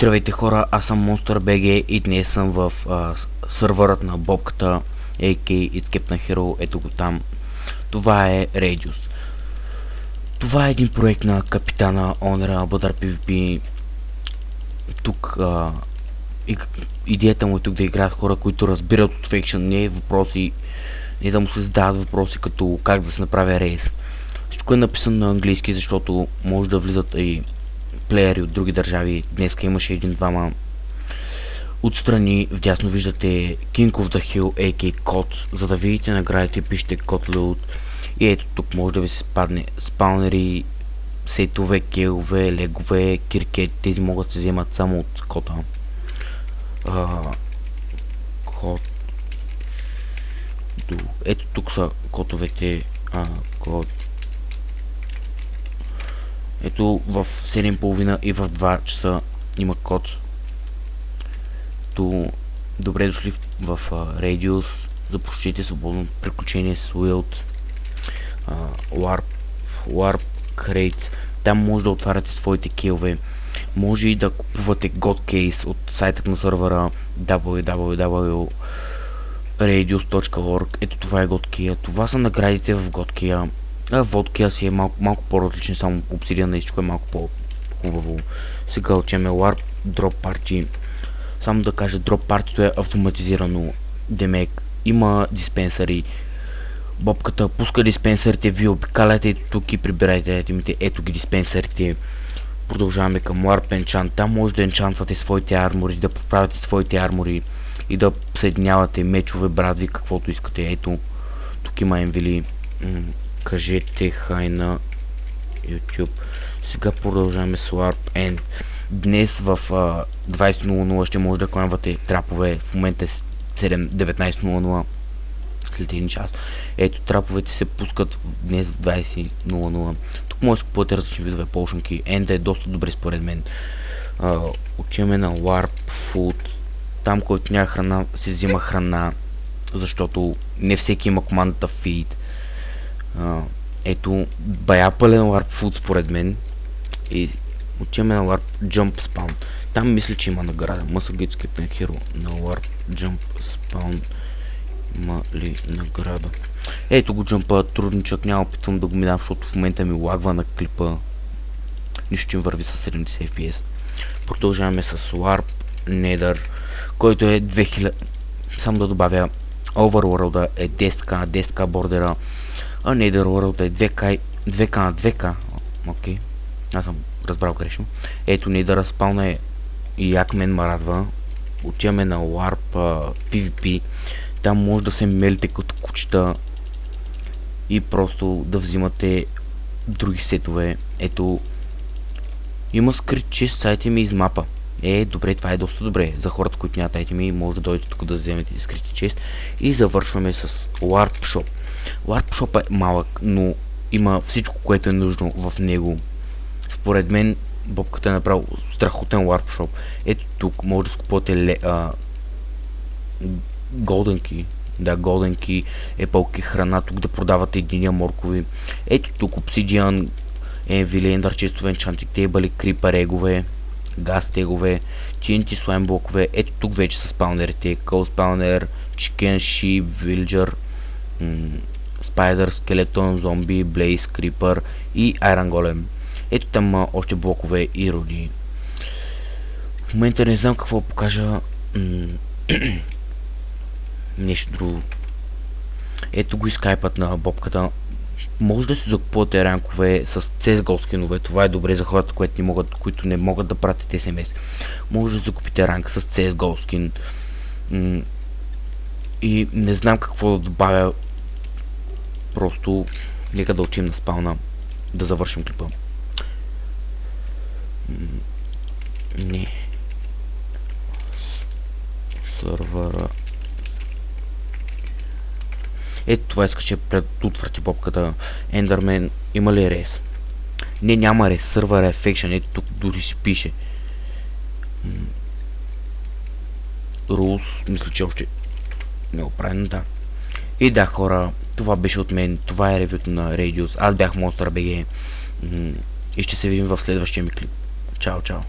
Здравейте хора, аз съм MonsterBG и днес съм в сървърът на бобката AK It's Captain Hero, ето го там. Това е Radius. Това е един проект на капитана Онера Бъдър PvP. Тук идеята му е тук да играят хора, които разбират от Faction, не въпроси, не да му се задават въпроси като как да се направи рейс. Всичко е написано на английски, защото може да влизат и плеери от други държави. Днеска имаше един-двама. Отстрани вдясно виждате King of the Hill AK код. За да видите наградите, пишете код LOOT. И ето тук може да ви се спадне спаунери, сетове, кейове, легове, киркет. Тези могат да се вземат само от кода. Код. Ето тук са кодовете. Код. Ето в 7:30 и в 2 часа има код. Добре дошли в Radius. Започнете свободно приключение с Wild. Warp Crates. Там може да отваряте своите килове. Може и да купувате God Case от сайта на сервера www.radius.org. Ето това е God Key. Това са наградите в God Key. Водкия си е малко по-различен, само обсидиана и всичко е малко по-хубаво. Сега отиваме Warp Drop Party. Само да кажа, Drop Party е автоматизирано. Демек, има диспенсари. Бобката пуска диспенсарите, вие обикаляте тук и прибирайте етимите. Ето ги диспенсарите. Продължаваме към Warp Enchant. Там може да енчантвате своите армори, да поправяте своите армори и да съединявате мечове, брадви, каквото искате. Ето, тук има енвили. Кажете хай на YouTube. Сега продължаваме с Warp End. Днес в 20:00 ще може да кланвате трапове. В момента е 19:00. След един час. Ето траповете се пускат днес в 20:00. Тук може да купувате различни видове полшенки. End е доста добре според мен. Отиваме на Warp Food. Там, който няма храна, се взима храна. Защото не всеки има командата Feed. Ето, бая пълен Warp Food според мен. И отиваме на Warp Jump Spawn. Там мисля, че има награда. MSG It's Captain Hero на Warp Jump Spawn. Има ли награда? Ето го джампа, трудничък, няма опитвам да го минам, защото в момента ми лагва на клипа. Нищо им върви с 70 FPS. Продължаваме с Warp Nether, който е 2000. Само да добавя, Overworld е 10k бордера. А Netherworld е 2k на 2k. Окей. Аз съм разбрал грешно. Ето Nether спална е и як мен ме радва. Отиваме на Warp PvP. Там може да се мелите като кучета и просто да взимате други сетове. Ето, има скрит чест с айтеми из мапа. Добре, това е доста добре. За хората, които нямат айтеми, може да дойдете тук да вземете скрити чест. И завършваме с Warp Shop. Warp Shop е малък, но има всичко, което е нужно в него. Според мен, бобката е направил страхотен Warp Shop. Ето тук може да скупувате Golden Key. Да, Golden Key, епълки, храна, тук да продавате единия моркови. Ето тук Obsidian, Envy, честове, Enchanting Table, Creeper егове, газ тегове, TNT слайм блокове. Ето тук вече са спаунерите. Coal Spawner, Chicken, Sheep, Villager, Spider, Skeleton, Zombie, Blaze, Creeper и Iron Golem. Ето там има още блокове и роди. В момента не знам какво покажа. Нещо друго. Ето го и скайпът на бобката. Може да си закупувате ранкове с CSGO скинове. Това е добре за хората, които не могат да пратят SMS. Може да закупите ранк с CSGO скин. И не знам какво да добавя. Просто нека да отидем на спауна. Да завършим клипа. Не. Сървъра. Ето това искаше предотврати бобката. Enderman, има ли рейс? Не, няма рейс. Сървър е Faction. Ето тук дори си пише. Rules, мисля, че още не оправено, да. И да, хора, това беше от мен. Това е ревюто на Radius. Аз бях MonsterBG. И ще се видим в следващия ми клип. Чао, чао.